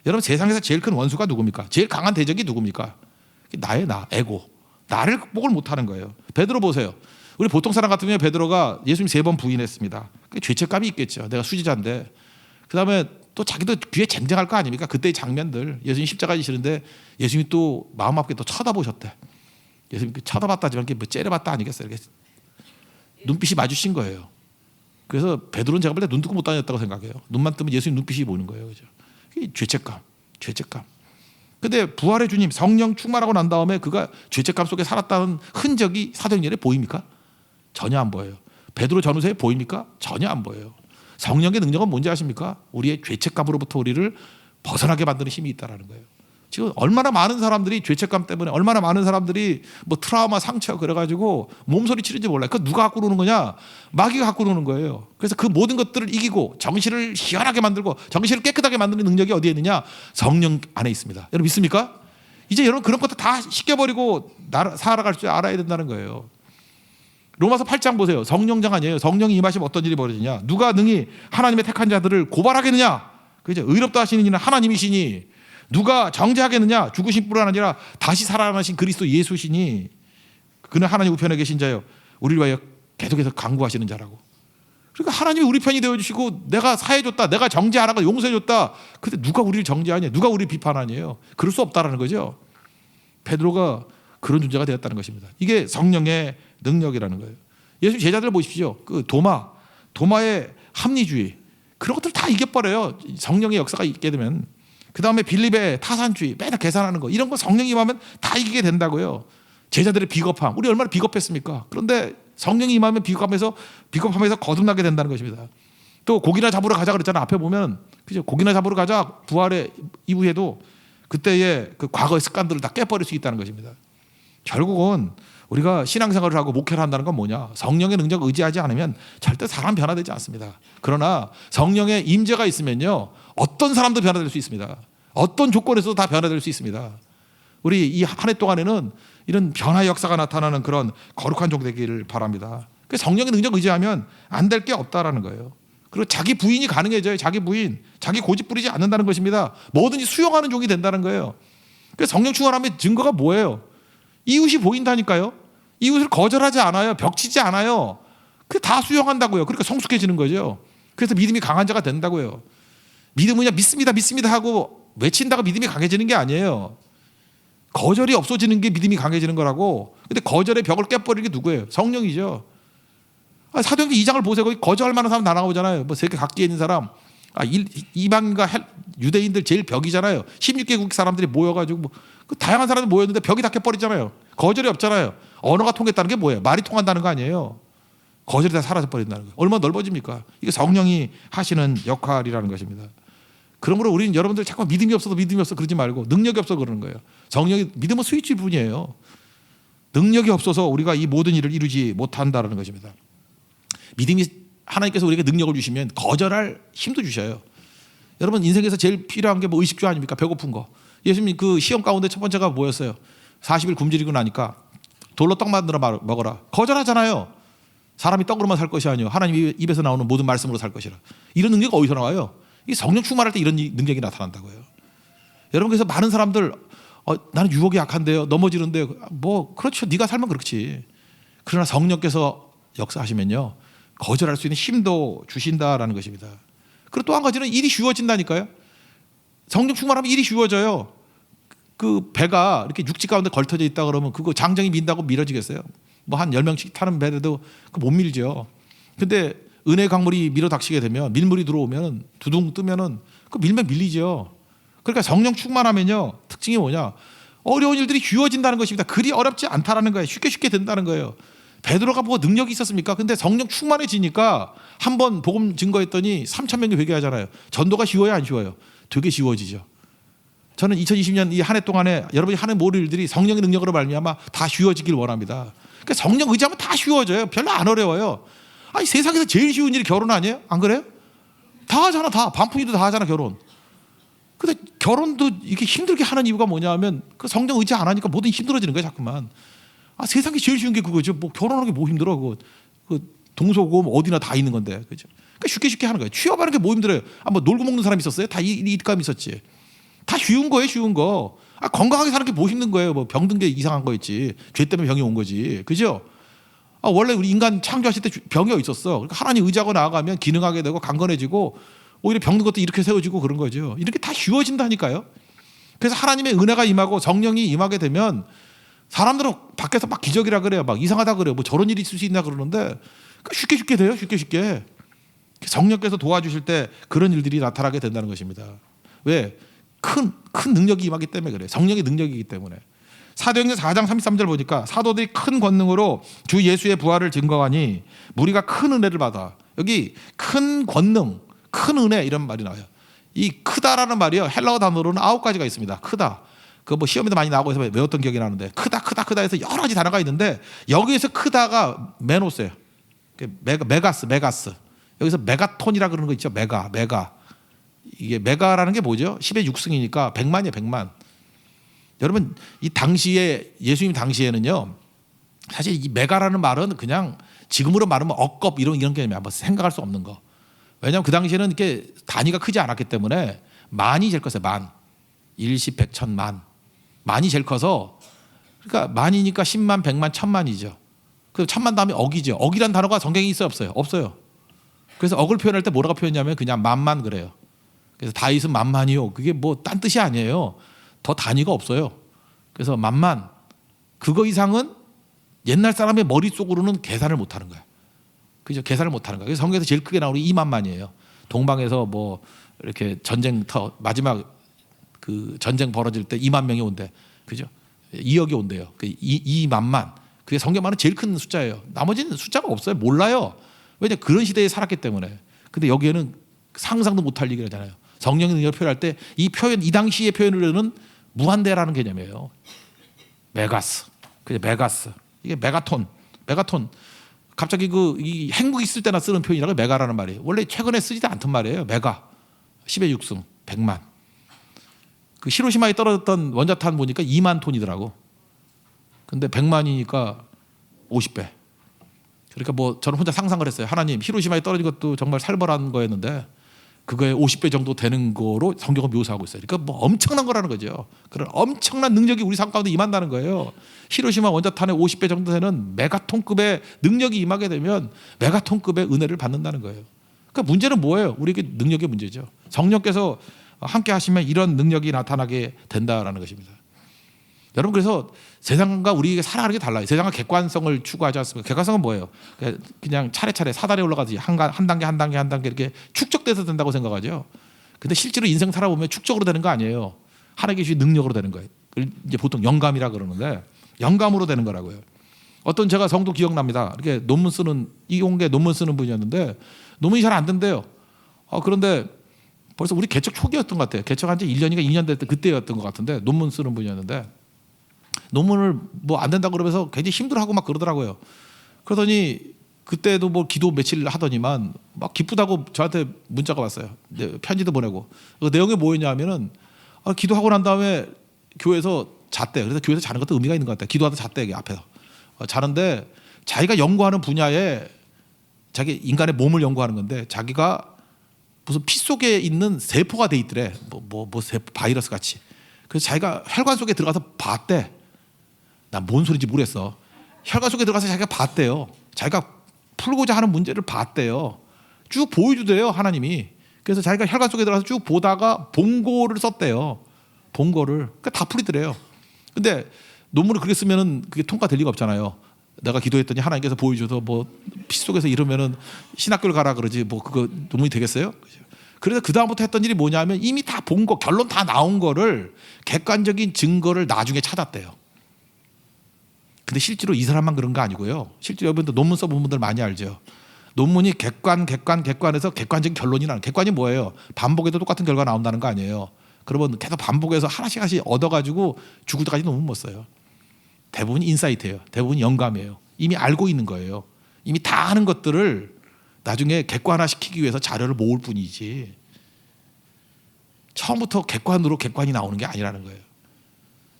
여러분 세상에서 제일 큰 원수가 누굽니까? 제일 강한 대적이 누굽니까? 나의 에고. 나를 극복을 못하는 거예요. 베드로 보세요. 우리 보통 사람 같은 경우에 베드로가 예수님 3번 부인했습니다. 죄책감이 있겠죠. 내가 수지자인데. 그다음에 또 자기도 귀에 쟁쟁할 거 아닙니까? 그때의 장면들. 예수님 십자가 지시는데 예수님이 또 마음 아프게 또 쳐다보셨대. 예수님 쳐다봤다지만 뭐 째려봤다 아니겠어요? 이렇게 눈빛이 마주친 거예요. 그래서 베드로는 제가 볼 때 눈 뜨고 못 다녔다고 생각해요. 눈만 뜨면 예수님 눈빛이 보이는 거예요. 그죠? 죄책감. 근데 부활의 주님 성령 충만하고 난 다음에 그가 죄책감 속에 살았다는 흔적이 사도행전에 보입니까? 전혀 안 보여요. 베드로 전후서에 보입니까? 전혀 안 보여요. 성령의 능력은 뭔지 아십니까? 우리의 죄책감으로부터 우리를 벗어나게 만드는 힘이 있다는 거예요. 지금 얼마나 많은 사람들이 죄책감 때문에 얼마나 많은 사람들이 뭐 트라우마 상처 그래가지고 몸소리 치는지 몰라요. 그거 누가 갖고 노는 거냐? 마귀가 갖고 노는 거예요. 그래서 그 모든 것들을 이기고 정신을 희한하게 만들고 정신을 깨끗하게 만드는 능력이 어디에 있느냐? 성령 안에 있습니다. 여러분 믿습니까? 이제 여러분 그런 것도 다 씻겨버리고 살아갈 줄 알아야 된다는 거예요. 로마서 8장 보세요. 성령장 아니에요. 성령이 임하시면 어떤 일이 벌어지냐? 누가 능히 하나님의 택한 자들을 고발하겠느냐? 그죠? 의롭다 하시는 이는 하나님이시니 누가 정죄하겠느냐? 죽으신 뿐 아니라 다시 살아나신 그리스도 예수시니 그는 하나님 우편에 계신 자요 우리를 위하여 계속해서 강구하시는 자라고. 그러니까 하나님이 우리 편이 되어주시고 내가 사해줬다, 내가 정죄하라고 용서해줬다. 근데 누가 우리를 정죄하냐? 누가 우리를 비판하냐요? 그럴 수 없다라는 거죠. 베드로가 그런 존재가 되었다는 것입니다. 이게 성령의 능력이라는 거예요. 예수 제자들 보십시오. 그 도마의 합리주의 그런 것들 다 이겨버려요. 성령의 역사가 있게 되면. 그 다음에 빌립의 타산주의 매달 계산하는 거 이런 거 성령이 임하면 다 이기게 된다고요. 제자들의 비겁함 우리 얼마나 비겁했습니까? 그런데 성령이 임하면 비겁함에서 거듭나게 된다는 것입니다. 또 고기나 잡으러 가자 그랬잖아. 앞에 보면 그죠? 고기나 잡으러 가자 부활의 이후에도 그때의 그 과거의 습관들을 다 깨버릴 수 있다는 것입니다. 결국은 우리가 신앙생활을 하고 목회를 한다는 건 뭐냐? 성령의 능력을 의지하지 않으면 절대 사람 변화되지 않습니다. 그러나 성령의 임재가 있으면요 어떤 사람도 변화될 수 있습니다. 어떤 조건에서도 다 변화될 수 있습니다. 우리 이 한 해 동안에는 이런 변화의 역사가 나타나는 그런 거룩한 종 되기를 바랍니다. 성령의 능력을 의지하면 안 될 게 없다라는 거예요. 그리고 자기 부인이 가능해져요. 자기 부인, 자기 고집 부리지 않는다는 것입니다. 뭐든지 수용하는 종이 된다는 거예요. 성령 충만함의 증거가 뭐예요? 이웃이 보인다니까요. 이웃을 거절하지 않아요. 벽치지 않아요. 그 다 수용한다고요. 그러니까 성숙해지는 거죠. 그래서 믿음이 강한 자가 된다고요. 믿음은 그냥 믿습니다 하고 외친다고 믿음이 강해지는 게 아니에요. 거절이 없어지는 게 믿음이 강해지는 거라고. 근데 거절의 벽을 깨버리는 게 누구예요? 성령이죠. 사도행전 2장을 보세요. 거기 거절할 만한 사람 다 나오잖아요. 뭐 세계 각지에 있는 사람, 이방인과 유대인들 제일 벽이잖아요. 16개국 사람들이 모여가지고 그 다양한 사람들이 모였는데 벽이 다 깨버리잖아요. 거절이 없잖아요. 언어가 통했다는 게 뭐예요? 말이 통한다는 거 아니에요. 거절이 다 사라져 버린다는 거예요. 얼마나 넓어집니까? 이게 성령이 하시는 역할이라는 것입니다. 그러므로 우리는 여러분들 자꾸 믿음이 없어 그러지 말고 능력이 없어 그러는 거예요. 성령이 믿음은 스위치 뿐이에요. 능력이 없어서 우리가 이 모든 일을 이루지 못한다는 것입니다. 믿음이 하나님께서 우리에게 능력을 주시면 거절할 힘도 주셔요. 여러분 인생에서 제일 필요한 게 뭐 의식주 아닙니까? 배고픈 거. 예수님 그 시험 가운데 첫 번째가 뭐였어요? 40일 굶주리고 나니까 돌로 떡 만들어 먹어라. 거절하잖아요. 사람이 떡으로만 살 것이 아니요 하나님 입에서 나오는 모든 말씀으로 살 것이라. 이런 능력이 어디서 나와요? 이 성령 충만할 때 이런 능력이 나타난다고요. 여러분 그래서 많은 사람들 나는 유혹이 약한데요. 넘어지는데요. 뭐 그렇죠. 네가 살면 그렇지. 그러나 성령께서 역사하시면요. 거절할 수 있는 힘도 주신다라는 것입니다. 그리고 또 한 가지는 일이 쉬워진다니까요. 성령 충만하면 일이 쉬워져요. 그 배가 이렇게 육지 가운데 걸터져 있다 그러면 그거 장정이 민다고 밀어지겠어요? 뭐 한 10명씩 타는 배라도 못 밀죠. 근데 은혜 강물이 밀어 닥치게 되면 밀물이 들어오면 두둥 뜨면은 그 밀면 밀리죠. 그러니까 성령 충만하면요. 특징이 뭐냐? 어려운 일들이 쉬워진다는 것입니다. 그리 어렵지 않다라는 거예요. 쉽게 된다는 거예요. 베드로가 뭐 능력이 있었습니까? 근데 성령 충만해지니까 한번 복음 증거했더니 3,000명이 회개하잖아요. 전도가 쉬워요, 안 쉬워요? 되게 쉬워지죠. 저는 2020년 이 한 해 동안에 여러분이 하는 모든 일들이 성령의 능력으로 말미암아 다 쉬워지길 원합니다. 그러니까 성령 의지하면 다 쉬워져요. 별로 안 어려워요. 아니 세상에서 제일 쉬운 일이 결혼 아니에요? 안 그래요? 다 하잖아, 다. 반푼이도 다 하잖아, 결혼. 근데 결혼도 이렇게 힘들게 하는 이유가 뭐냐면 그 성령 의지 안 하니까 뭐든 힘들어지는 거예요, 자꾸만. 세상에 제일 쉬운 게 그거죠. 뭐 결혼하는 게 뭐 힘들어? 그 동서고금 어디나 다 있는 건데, 그죠? 그러니까 쉽게 하는 거예요. 취업하는 게 뭐 힘들어요? 뭐 놀고 먹는 사람 있었어요? 다 일감 있었지. 다 쉬운 거예요, 쉬운 거. 건강하게 사는 게 뭐 힘든 거예요? 뭐 병든 게 이상한 거였지. 죄 때문에 병이 온 거지, 그죠? 원래 우리 인간 창조하실 때 병이 있었어. 그러니까 하나님 의지하고 나아가면 기능하게 되고 강건해지고 오히려 병든 것도 이렇게 세워지고 그런 거죠. 이렇게 다 쉬워진다니까요. 그래서 하나님의 은혜가 임하고 성령이 임하게 되면 사람들은 밖에서 막 기적이라 그래요. 막 이상하다 그래요. 뭐 저런 일이 있을 수 있나 그러는데 쉽게 돼요. 쉽게. 성령께서 도와주실 때 그런 일들이 나타나게 된다는 것입니다. 왜? 큰 능력이 임하기 때문에 그래요. 성령의 능력이기 때문에. 사도행전 4장 33절 보니까 사도들이 큰 권능으로 주 예수의 부활을 증거하니 무리가 큰 은혜를 받아. 여기 큰 권능, 큰 은혜 이런 말이 나와요. 이 크다라는 말이요, 헬라어 단어로는 9가지가 있습니다. 크다. 그 뭐 시험에도 많이 나오고 해서 외웠던 기억이 나는데 크다 해서 여러 가지 단어가 있는데 여기에서 크다가 메노스예요. 메가스. 여기서 메가톤이라 그러는 거 있죠. 메가. 이게 메가라는 게 뭐죠? 10의 6승이니까 100만이에요. 100만. 여러분 이 당시에 예수님 당시에는요, 사실 이 메가라는 말은 그냥 지금으로 말하면 억겁 이런 개념이야. 뭐 생각할 수 없는 거. 왜냐하면 그 당시에는 이렇게 단위가 크지 않았기 때문에 만이 제일 컸어요. 만. 일십, 백천만. 만이 제일 커서, 그러니까 만이니까 10만, 100만, 1000만이죠. 그 1000만 다음에 억이죠. 억이란 단어가 성경에 있어요, 없어요? 없어요. 그래서 억을 표현할 때 뭐라고 표현하냐면 그냥 만만 그래요. 그래서 다윗은 만만이요. 그게 뭐 딴 뜻이 아니에요. 더 단위가 없어요. 그래서 만만. 그거 이상은 옛날 사람의 머릿속으로는 계산을 못 하는 거야. 그죠? 계산을 못 하는 거야. 그래서 성경에서 제일 크게 나오는 2만만이에요. 동방에서 뭐 이렇게 전쟁터 마지막 그 전쟁 벌어질 때 2만 명이 온대. 그죠? 2억이 온대요. 그 2만만. 그게 성경만은 제일 큰 숫자예요. 나머지는 숫자가 없어요. 몰라요. 왜냐 그런 시대에 살았기 때문에. 근데 여기에는 상상도 못할 얘기잖아요. 성령의 능력을 표현할 때 이 표현, 이 당시의 표현으로는 무한대라는 개념이에요. 메가스. 그게 메가스. 이게 메가톤. 갑자기 이 행복 있을 때나 쓰는 표현이라고 메가라는 말이에요. 원래 최근에 쓰지도 않던 말이에요. 메가. 10의 6승. 100만. 그 히로시마에 떨어졌던 원자탄 보니까 2만 톤이더라고. 근데 100만이니까 50배. 그러니까 뭐 저는 혼자 상상을 했어요. 하나님, 히로시마에 떨어진 것도 정말 살벌한 거였는데 그거에 50배 정도 되는 거로 성경을 묘사하고 있어요. 그러니까 뭐 엄청난 거라는 거죠. 그런 엄청난 능력이 우리 삶 가운데 임한다는 거예요. 히로시마 원자탄의 50배 정도 되는 메가톤급의 능력이 임하게 되면 메가톤급의 은혜를 받는다는 거예요. 그러니까 문제는 뭐예요? 우리에게 능력의 문제죠. 성령께서 함께 하시면 이런 능력이 나타나게 된다라는 것입니다. 여러분, 그래서 세상과 우리에게 살아가는 게 달라요. 세상은 객관성을 추구하지 않습니까? 객관성은 뭐예요? 그냥 차례차례 사다리에 올라가듯이 한 단계 이렇게 축적돼서 된다고 생각하죠. 근데 실제로 인생 살아보면 축적으로 되는 거 아니에요. 하나님께 주신 능력으로 되는 거예요. 이제 보통 영감이라 그러는데 영감으로 되는 거라고요. 어떤 제가 성도 기억납니다. 이렇게 논문 쓰는, 이공계 논문 쓰는 분이었는데 논문이 잘 안 된대요. 그런데 벌써 우리 개척 초기였던 것 같아요. 개척한 지 1년인가 2년 될 때 그때였던 것 같은데 논문 쓰는 분이었는데 논문을 뭐 안 된다고 그러면서 굉장히 힘들어하고 막 그러더라고요. 그러더니 그때도 뭐 기도 며칠 하더니만 막 기쁘다고 저한테 문자가 왔어요. 편지도 보내고. 그 내용이 뭐였냐면은 기도하고 난 다음에 교회에서 잤대요. 그래서 교회에서 자는 것도 의미가 있는 것 같아요. 기도하다 잤대요. 앞에서. 자는데 자기가 연구하는 분야에 자기 인간의 몸을 연구하는 건데 자기가 무슨 피 속에 있는 세포가 돼 있더래. 뭐 세포, 바이러스 같이. 그래서 자기가 혈관 속에 들어가서 봤대. 난 뭔 소리인지 모르겠어. 혈관 속에 들어가서 자기가 봤대요. 자기가 풀고자 하는 문제를 봤대요. 쭉 보여주대요, 하나님이. 그래서 자기가 혈관 속에 들어가서 쭉 보다가 본고를 썼대요. 본고를. 그러니까 다 풀리더래요. 근데 논문을 그렇게 쓰면은 그게 통과될 리가 없잖아요. 내가 기도했더니 하나님께서 보여줘서 뭐 피 속에서 이러면은 신학교를 가라 그러지 뭐 그거 논문이 되겠어요? 그래서 그 다음부터 했던 일이 뭐냐면 이미 다 본 거, 결론 다 나온 거를 객관적인 증거를 나중에 찾았대요. 근데 실제로 이 사람만 그런 거 아니고요. 실제로 여러분들 논문 써본 분들 많이 알죠. 논문이 객관에서 객관적인 결론이 나는. 객관이 뭐예요? 반복해도 똑같은 결과가 나온다는 거 아니에요. 그러면 계속 반복해서 하나씩 얻어가지고 죽을 때까지 논문 못 써요. 대부분 인사이트예요. 대부분 영감이에요. 이미 알고 있는 거예요. 이미 다 아는 것들을 나중에 객관화시키기 위해서 자료를 모을 뿐이지 처음부터 객관이 나오는 게 아니라는 거예요.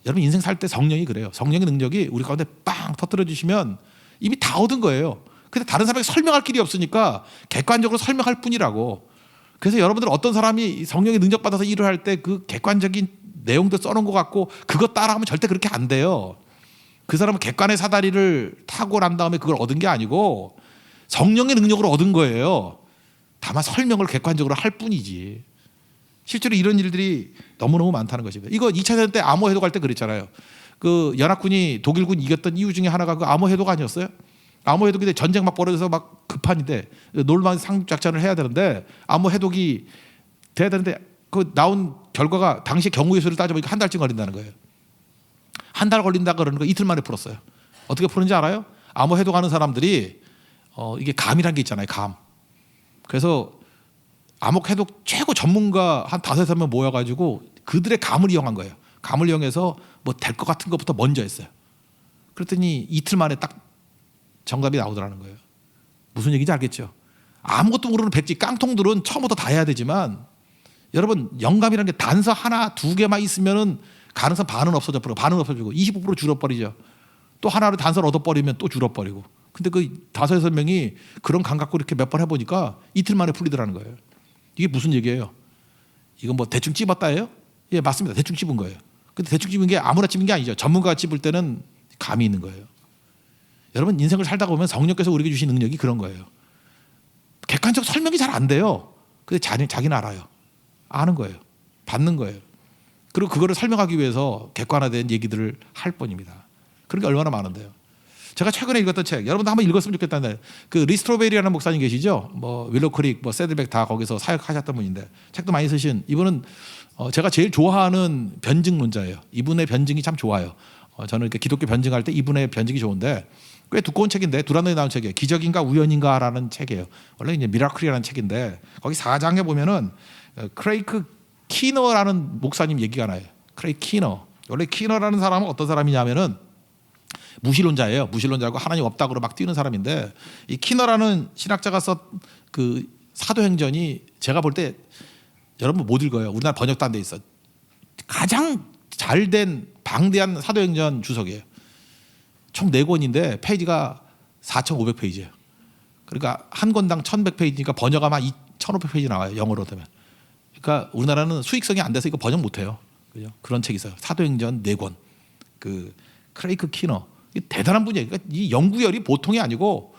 여러분 인생 살 때 성령이 그래요. 성령의 능력이 우리 가운데 빵 터뜨려 주시면 이미 다 얻은 거예요. 근데 다른 사람에게 설명할 길이 없으니까 객관적으로 설명할 뿐이라고. 그래서 여러분들 어떤 사람이 성령의 능력 받아서 일을 할 때 그 객관적인 내용도 써놓은 것 같고 그거 따라하면 절대 그렇게 안 돼요. 그 사람은 객관의 사다리를 타고 난 다음에 그걸 얻은 게 아니고 성령의 능력으로 얻은 거예요. 다만 설명을 객관적으로 할 뿐이지. 실제로 이런 일들이 너무너무 많다는 것입니다. 이거 2차 대전 때 암호 해독할 때 그랬잖아요. 그 연합군이 독일군 이겼던 이유 중에 하나가 그 암호 해독 아니었어요? 암호 해독이 전쟁 막 벌어져서 막 급한데 놀만 상륙작전을 해야 되는데 암호 해독이 돼야 되는데 그 나온 결과가 당시 경우의 수를 따져보니까 한 달쯤 걸린다는 거예요. 한 달 걸린다 그러는 거 이틀 만에 풀었어요. 어떻게 푸는지 알아요? 암호 해독하는 사람들이 이게 감이라는 게 있잖아요. 감. 그래서 암호 해독 최고 전문가 한 5-6명 모여가지고 그들의 감을 이용한 거예요. 감을 이용해서 뭐 될 것 같은 것부터 먼저 했어요. 그랬더니 이틀 만에 딱 정답이 나오더라는 거예요. 무슨 얘기인지 알겠죠? 아무것도 모르는 백지 깡통들은 처음부터 다 해야 되지만 여러분 영감이라는 게 단서 하나 두 개만 있으면은 가능성 반은 없어져 버리고 반은 없어지고 25% 줄어버리죠. 또 하나를 단서를 얻어버리면 또 줄어버리고. 근데 그 5-6명이 그런 감각으로 이렇게 몇 번 해보니까 이틀 만에 풀리더라는 거예요. 이게 무슨 얘기예요? 이건 뭐 대충 찝었다예요? 예, 맞습니다. 대충 찝은 거예요. 근데 대충 찝은 게 아무나 찝은 게 아니죠. 전문가가 찝을 때는 감이 있는 거예요. 여러분 인생을 살다 보면 성령께서 우리에게 주신 능력이 그런 거예요. 객관적 설명이 잘 안 돼요. 근데 자기는 알아요. 아는 거예요. 받는 거예요. 그리고 그거를 설명하기 위해서 객관화된 얘기들을 할 뿐입니다. 그런 게 얼마나 많은데요. 제가 최근에 읽었던 책, 여러분도 한번 읽었으면 좋겠다는데 그 리스트로베리라는 목사님 계시죠? 뭐 윌로크릭, 뭐 세들백 다 거기서 사역하셨던 분인데 책도 많이 쓰신 이분은 제가 제일 좋아하는 변증론자예요. 이분의 변증이 참 좋아요. 저는 이렇게 기독교 변증할 때 이분의 변증이 좋은데 꽤 두꺼운 책인데 두란노에 나온 책이에요. 기적인가 우연인가라는 책이에요. 원래 이제 미라클이라는 책인데 거기 4장에 보면은 크레이크 키너라는 목사님 얘기가 나요. 크레이크 키너. 원래 키너라는 사람은 어떤 사람이냐면은 무신론자예요. 무신론자고 하나님 없다고 막 뛰는 사람인데 이 키너라는 신학자가 썼 그 사도행전이 제가 볼 때 여러분 못 읽어요. 우리나라 번역도 안 돼 있어. 가장 잘된 방대한 사도행전 주석이에요. 총 4권인데 페이지가 4,500페이지예요. 그러니까 한 권당 1,100페이지니까 번역하면 2,500페이지 나와요. 영어로 되면. 그러니까 우리나라는 수익성이 안 돼서 이거 번역 못 해요. 그죠? 그런 책이 있어요. 사도행전 4권. 그 크레이크 키너. 대단한 분이에요. 그러니까 이 연구열이 보통이 아니고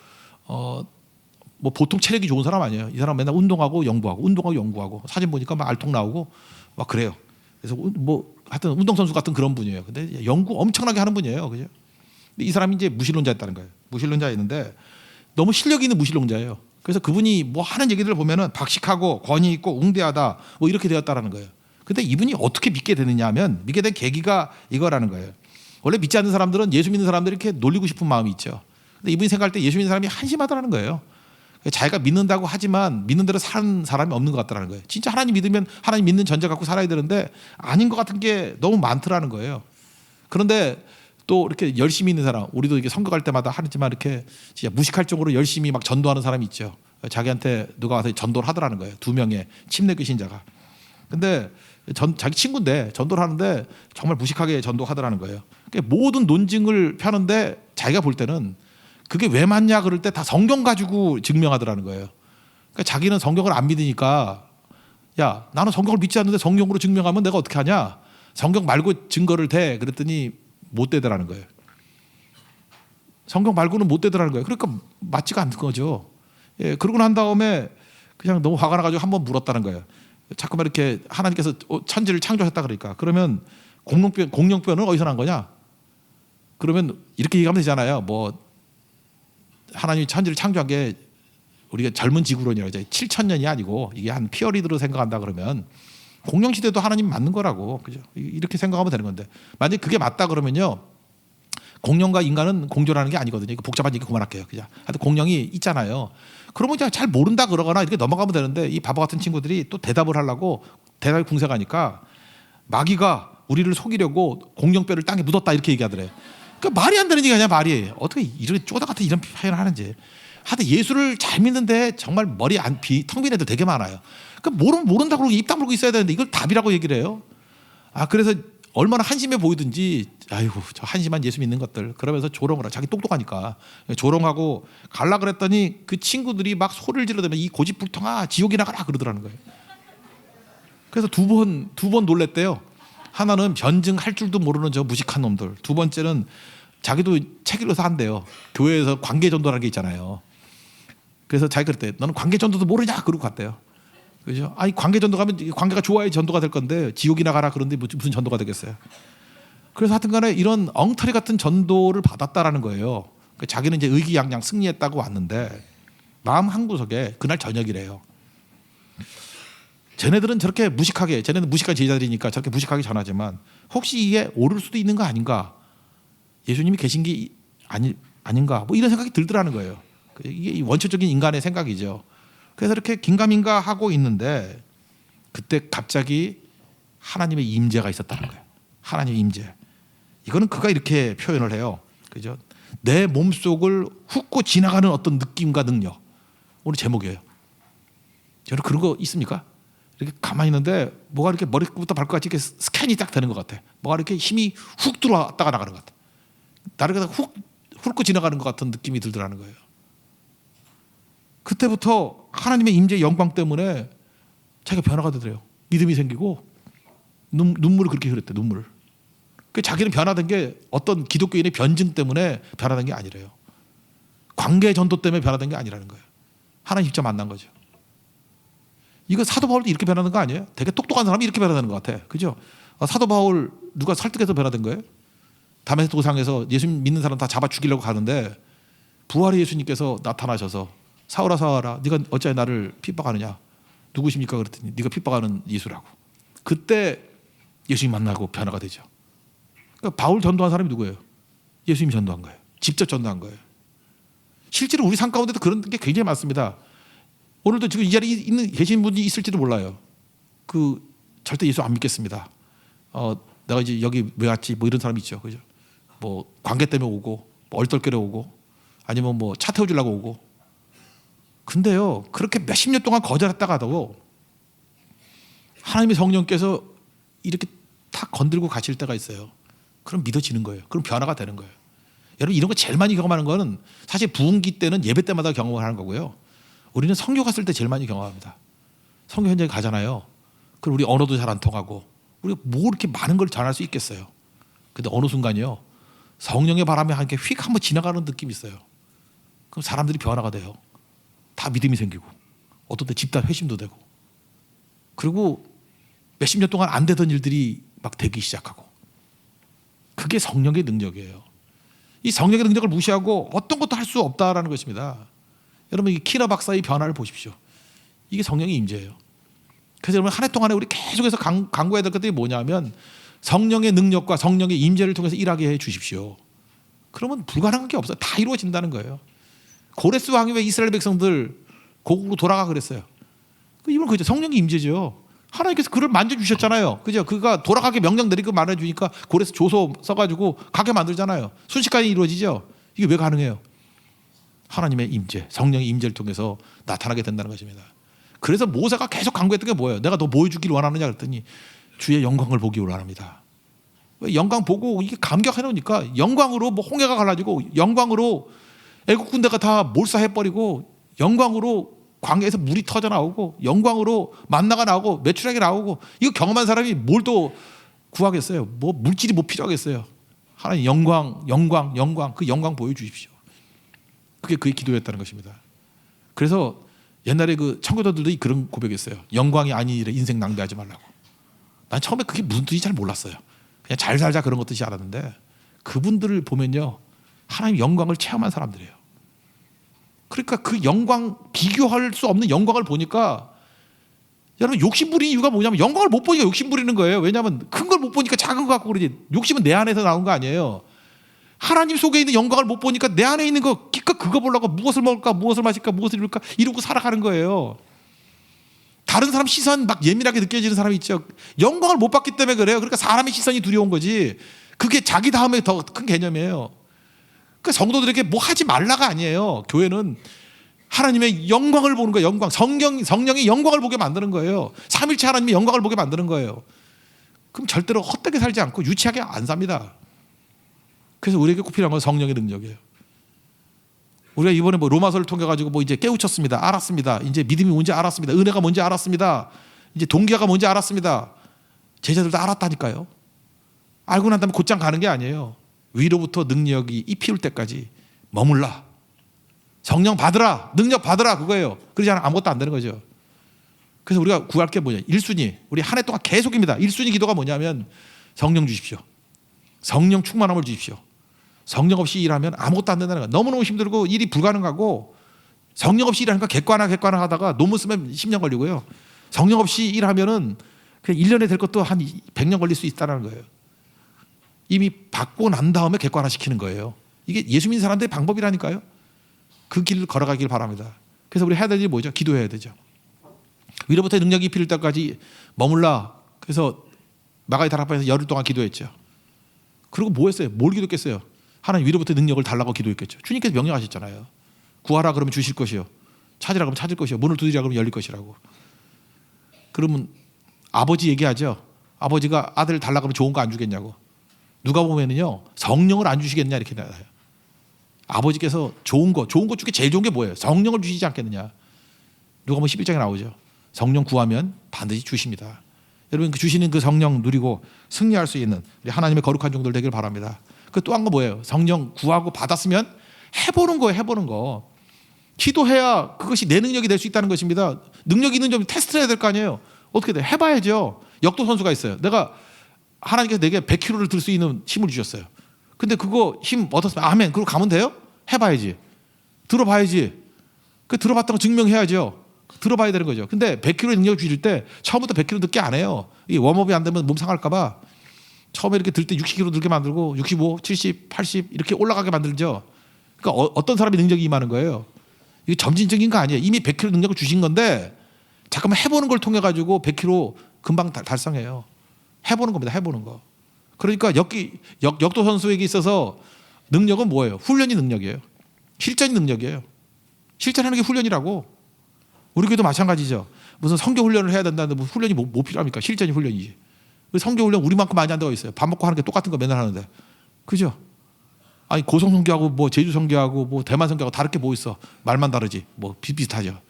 뭐 보통 체력이 좋은 사람 아니에요. 이 사람 맨날 운동하고 연구하고 사진 보니까 막 알통 나오고 막 그래요. 그래서 뭐 하여튼 운동선수 같은 그런 분이에요. 근데 연구 엄청나게 하는 분이에요. 그죠? 근데 이 사람이 이제 무신론자였다는 거예요. 무신론자였는데 너무 실력 있는 무신론자예요. 그래서 그분이 뭐 하는 얘기들을 보면은 박식하고 권위 있고 웅대하다 뭐 이렇게 되었다라는 거예요. 근데 이분이 어떻게 믿게 되느냐 하면 믿게 된 계기가 이거라는 거예요. 원래 믿지 않는 사람들은 예수 믿는 사람들이 이렇게 놀리고 싶은 마음이 있죠. 근데 이분이 생각할 때 예수 믿는 사람이 한심하다는 거예요. 자기가 믿는다고 하지만 믿는 대로 사는 사람이 없는 것 같다는 거예요. 진짜 하나님 믿으면 하나님 믿는 전제 갖고 살아야 되는데 아닌 것 같은 게 너무 많더라는 거예요. 그런데 또 이렇게 열심히 있는 사람, 우리도 이렇게 선거 갈 때마다 하지만 이렇게 진짜 무식할 정도로 열심히 막 전도하는 사람이 있죠. 자기한테 누가 와서 전도를 하더라는 거예요. 2명의 침례교 신자가. 근데 자기 친구인데 전도를 하는데 정말 무식하게 전도하더라는 거예요. 그러니까 모든 논증을 펴는데 자기가 볼 때는 그게 왜 맞냐 그럴 때 다 성경 가지고 증명하더라는 거예요. 그러니까 자기는 성경을 안 믿으니까 야 나는 성경을 믿지 않는데 성경으로 증명하면 내가 어떻게 하냐. 성경 말고 증거를 대. 그랬더니 못 대더라는 거예요. 성경 말고는 못 대더라는 거예요. 그러니까 맞지가 않는 거죠. 예, 그러고 난 다음에 그냥 너무 화가 나가지고 한번 물었다는 거예요. 자꾸만 이렇게 하나님께서 천지를 창조하셨다 그러니까 그러면 공룡뼈는 어디서 난 거냐? 그러면 이렇게 얘기하면 되잖아요. 뭐 하나님이 천지를 창조한 게 우리가 젊은 지구론이라고 하죠. 7,000년이 아니고 이게 한 피어리드로 생각한다 그러면 공룡 시대도 하나님 맞는 거라고 그죠? 이렇게 생각하면 되는 건데 만약 그게 맞다 그러면요. 공룡과 인간은 공존하는 게 아니거든요. 이거 복잡한 얘기 그만할게요. 그냥 하여튼 공룡이 있잖아요. 그러면 그냥 잘 모른다 그러거나 이렇게 넘어가면 되는데 이 바보 같은 친구들이 또 대답을 하려고 대답이 궁색하니까 마귀가 우리를 속이려고 공룡뼈를 땅에 묻었다 이렇게 얘기하더래요. 그러니까 말이 안 되는 얘기가 아니야 말이. 어떻게 이렇게 쪼다 같은 이런 표현을 하는지. 하여튼 예수를 잘 믿는데 정말 머리 텅 빈 애들 되게 많아요. 그러니까 모른다 그러고 입 다물고 있어야 되는데 이걸 답이라고 얘기를 해요. 그래서 얼마나 한심해 보이든지 아이고 저 한심한 예수 믿는 것들 그러면서 조롱을 하고 자기 똑똑하니까 조롱하고 갈라 그랬더니 그 친구들이 막 소리를 지르더니 이 고집불통아 지옥이나 가라 그러더라는 거예요. 그래서 두 번 놀랬대요. 하나는 변증할 줄도 모르는 저 무식한 놈들. 두 번째는 자기도 책 읽어서 한대요. 교회에서 관계전도라는 게 있잖아요. 그래서 자기가 그랬대. 너는 관계전도도 모르냐? 그러고 갔대요. 그죠? 아니 관계전도 가면 관계가 좋아야 전도가 될 건데 지옥이나 가라 그런데 무슨 전도가 되겠어요. 그래서 하여튼간에 이런 엉터리 같은 전도를 받았다라는 거예요. 그러니까 자기는 이제 의기양양 승리했다고 왔는데 마음 한구석에 그날 저녁이래요. 쟤네들은 저렇게 무식하게, 쟤네는 무식한 제자들이니까 저렇게 무식하게 전하지만 혹시 이게 옳을 수도 있는 거 아닌가? 예수님이 계신 게 아닌가? 뭐 이런 생각이 들더라는 거예요. 이게 원초적인 인간의 생각이죠. 그래서 이렇게 긴가민가 하고 있는데 그때 갑자기 하나님의 임재가 있었다는 거예요. 하나님의 임재. 이거는 그가 이렇게 표현을 해요. 그죠? 내 몸속을 훑고 지나가는 어떤 느낌과 능력. 오늘 제목이에요. 여러분 그런 거 있습니까? 이렇게 가만히 있는데 뭐가 이렇게 머리부터 발끝까지 이렇게 스캔이 딱 되는 것 같아. 뭐가 이렇게 힘이 훅 들어왔다가 나가는 것 같아. 나를 그냥 훅 훑고 지나가는 것 같은 느낌이 들더라는 거예요. 그때부터 하나님의 임재의 영광 때문에 자기가 변화가 되더래요. 믿음이 생기고 눈물을 그렇게 흘렸대. 눈물을. 그 자기는 변화된 게 어떤 기독교인의 변증 때문에 변화된 게 아니래요. 관계 전도 때문에 변화된 게 아니라는 거예요. 하나님 직접 만난 거죠. 이거 사도 바울도 이렇게 변하는 거 아니에요? 되게 똑똑한 사람이 이렇게 변화되는 것 같아. 그죠? 사도 바울 누가 설득해서 변화된 거예요? 다메섹 도상에서 예수님 믿는 사람 다 잡아 죽이려고 가는데 부활의 예수님께서 나타나셔서 사울아 사울아 네가 어찌하여 나를 핍박하느냐? 누구십니까? 그랬더니 네가 핍박하는 예수라고. 그때 예수님 만나고 변화가 되죠. 그러니까 바울 전도한 사람이 누구예요? 예수님이 전도한 거예요. 직접 전도한 거예요. 실제로 우리 삶 가운데도 그런 게 굉장히 많습니다. 오늘도 지금 이 자리에 계신 분이 있을지도 몰라요. 절대 예수 안 믿겠습니다. 내가 이제 여기 왜 왔지? 뭐 이런 사람이 있죠. 그죠? 뭐 관계 때문에 오고, 뭐 얼떨결에 오고, 아니면 뭐 차 태워주려고 오고. 근데요, 그렇게 몇십 년 동안 거절했다가도 하나님의 성령께서 이렇게 탁 건들고 가실 때가 있어요. 그럼 믿어지는 거예요. 그럼 변화가 되는 거예요. 여러분 이런 거 제일 많이 경험하는 거는 사실 부흥기 때는 예배 때마다 경험을 하는 거고요. 우리는 선교 갔을 때 제일 많이 경험합니다. 선교 현장에 가잖아요. 그럼 우리 언어도 잘 안 통하고 우리가 뭐 이렇게 많은 걸 전할 수 있겠어요. 근데 어느 순간이요, 성령의 바람이 함께 휙 한번 지나가는 느낌이 있어요. 그럼 사람들이 변화가 돼요. 다 믿음이 생기고 어떤 때 집단 회심도 되고, 그리고 몇십 년 동안 안 되던 일들이 막 되기 시작하고. 그게 성령의 능력이에요. 이 성령의 능력을 무시하고 어떤 것도 할 수 없다라는 것입니다. 여러분 이 키너 박사의 변화를 보십시오. 이게 성령의 임재예요. 그래서 여러분 한 해 동안에 우리 계속해서 강구해야 될 것들이 뭐냐면 성령의 능력과 성령의 임재를 통해서 일하게 해 주십시오. 그러면 불가능한 게 없어요. 다 이루어진다는 거예요. 고레스 왕이 왜 이스라엘 백성들 고국으로 돌아가 그랬어요? 이건 그죠, 성령의 임재죠. 하나님께서 그를 만져주셨잖아요. 그죠? 그가 돌아가게 명령 내리고 말해주니까 고레스 조서 써가지고 가게 만들잖아요. 순식간에 이루어지죠. 이게 왜 가능해요? 하나님의 임재, 성령의 임재를 통해서 나타나게 된다는 것입니다. 그래서 모세가 계속 강구했던 게 뭐예요? 내가 너 뭐 해주기를 원하느냐 그랬더니 주의 영광을 보기 원합니다. 영광 보고 이게 감격해 놓으니까 영광으로 뭐 홍해가 갈라지고, 영광으로 애국 군대가 다 몰사해버리고, 영광으로 광야에서 물이 터져 나오고, 영광으로 만나가 나오고 메추라기 나오고. 이거 경험한 사람이 뭘 또 구하겠어요? 뭐 물질이 뭐 필요하겠어요? 하나님 영광, 영광, 영광, 그 영광 보여주십시오. 그게 그의 기도였다는 것입니다. 그래서 옛날에 그 청교도들도 그런 고백했어요. 영광이 아니니라 인생 낭비하지 말라고. 난 처음에 그게 무슨 뜻인지 잘 몰랐어요. 그냥 잘 살자 그런 것 뜻이 알았는데 그분들을 보면요, 하나님 영광을 체험한 사람들이에요. 그러니까 그 영광, 비교할 수 없는 영광을 보니까 여러분 욕심 부리는 이유가 뭐냐면 영광을 못 보니까 욕심 부리는 거예요. 왜냐하면 큰 걸 못 보니까 작은 거 갖고 그러지. 욕심은 내 안에서 나온 거 아니에요. 하나님 속에 있는 영광을 못 보니까 내 안에 있는 거 기껏 그거 보려고 무엇을 먹을까, 무엇을 마실까, 무엇을 입을까 이러고 살아가는 거예요. 다른 사람 시선 막 예민하게 느껴지는 사람이 있죠. 영광을 못 봤기 때문에 그래요. 그러니까 사람의 시선이 두려운 거지. 그게 자기 다음에 더 큰 개념이에요. 그러니까 성도들에게 뭐 하지 말라가 아니에요. 교회는 하나님의 영광을 보는 거예요. 영광, 성령의 영광을 보게 만드는 거예요. 삼일체 하나님의 영광을 보게 만드는 거예요. 그럼 절대로 헛되게 살지 않고 유치하게 안 삽니다. 그래서 우리에게 꼭 필요한 건 성령의 능력이에요. 우리가 이번에 뭐 로마서를 통해 가지고 뭐 이제 깨우쳤습니다. 알았습니다. 이제 믿음이 뭔지 알았습니다. 은혜가 뭔지 알았습니다. 이제 동기가 뭔지 알았습니다. 제자들도 알았다니까요. 알고 난 다음에 곧장 가는 게 아니에요. 위로부터 능력이 입히울 때까지 머물라. 성령 받으라. 능력 받으라. 그거예요. 그러지 않으면 아무것도 안 되는 거죠. 그래서 우리가 구할 게 뭐냐, 1순위. 우리 한 해 동안 계속입니다. 1순위 기도가 뭐냐면 성령 주십시오. 성령 충만함을 주십시오. 성령 없이 일하면 아무것도 안 된다는 거야. 너무너무 힘들고 일이 불가능하고, 성령 없이 일하니까 객관화 하다가 논문 쓰면 10년 걸리고요. 성령 없이 일하면은 그냥 1년에 될 것도 한 100년 걸릴 수 있다는 거예요. 이미 받고 난 다음에 객관화시키는 거예요. 이게 예수 믿는 사람들의 방법이라니까요. 그 길을 걸어가길 바랍니다. 그래서 우리 해야 될 일이 뭐죠? 기도해야 되죠. 위로부터 능력이 필요할 때까지 머물라. 그래서 마가의 다락방에서 열흘 동안 기도했죠. 그리고 뭐 했어요? 뭘 기도했겠어요? 하나님 위로부터 능력을 달라고 기도했겠죠. 주님께서 명령하셨잖아요. 구하라 그러면 주실 것이요, 찾으라 그러면 찾을 것이요, 문을 두드리라 그러면 열릴 것이라고. 그러면 아버지 얘기하죠. 아버지가 아들 달라고 하면 좋은 거 안 주겠냐고. 누가 보면은요, 성령을 안 주시겠냐 이렇게 나와요. 아버지께서 좋은 거 중에 제일 좋은 게 뭐예요? 성령을 주시지 않겠느냐. 누가 보면 11장에 나오죠. 성령 구하면 반드시 주십니다. 여러분 그 주시는 그 성령 누리고 승리할 수 있는 우리 하나님의 거룩한 종들 되길 바랍니다. 그 또 한 거 뭐예요? 성령 구하고 받았으면 해보는 거예요. 해보는 거. 기도해야 그것이 내 능력이 될 수 있다는 것입니다. 능력 있는 점 테스트를 해야 될 거 아니에요. 어떻게 돼? 해봐야죠. 역도 선수가 있어요. 내가 하나님께서 내게 100kg를 들 수 있는 힘을 주셨어요. 근데 그거 힘 얻었으면 아멘. 그리고 가면 돼요? 해봐야지. 들어봐야지. 그 들어봤다는 거 증명해야죠. 들어봐야 되는 거죠. 근데 100kg의 능력을 주실 때 처음부터 100kg 늦게 안 해요. 이 웜업이 안 되면 몸 상할까 봐 처음에 이렇게 들 때 60kg 들게 만들고 65, 70, 80 이렇게 올라가게 만들죠. 그러니까 어떤 사람이 능력이 임하는 거예요. 이게 점진적인 거 아니에요. 이미 100kg 능력을 주신 건데 잠깐만 해보는 걸 통해 가지고 100kg 금방 달성해요. 해보는 겁니다. 해보는 거. 그러니까 역도 선수에게 있어서 능력은 뭐예요? 훈련이 능력이에요. 실전이 능력이에요. 실전하는 게 훈련이라고. 우리 교회도 마찬가지죠. 무슨 성교 훈련을 해야 된다는데 무슨 훈련이 뭐 필요합니까? 실전이 훈련이지. 성교 훈련 우리만큼 많이 한 데가 있어요. 밥 먹고 하는 게 똑같은 거 맨날 하는데. 그죠? 아니 고성 선교하고 뭐 제주 선교하고 뭐 대만 선교하고 다를 게 뭐 있어? 말만 다르지. 뭐 비슷하죠.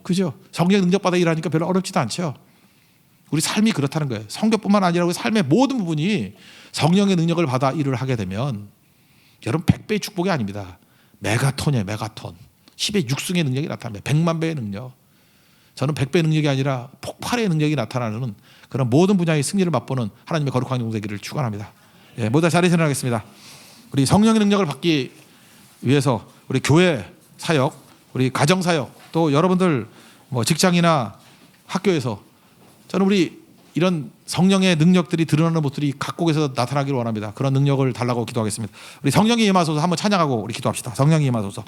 그죠? 성령 능력 받아 일하니까 별로 어렵지도 않죠. 우리 삶이 그렇다는 거예요. 성교뿐만 아니라 우리 삶의 모든 부분이 성령의 능력을 받아 일을 하게 되면 여러분 100배의 축복이 아닙니다. 메가톤이에요. 메가톤. 10의 6승의 능력이 나타납니다. 100만 배의 능력. 저는 100배의 능력이 아니라 폭발의 능력이 나타나는 그런 모든 분야의 승리를 맛보는 하나님의 거룩한 종 되기를 축원합니다. 예, 모두 다 자리에 일어나겠습니다. 우리 성령의 능력을 받기 위해서 우리 교회 사역, 우리 가정 사역, 또 여러분들 뭐 직장이나 학교에서 저는 우리 이런 성령의 능력들이 드러나는 모습들이 각국에서 나타나기를 원합니다. 그런 능력을 달라고 기도하겠습니다. 우리 성령이 임하소서 한번 찬양하고 우리 기도합시다. 성령이 임하소서.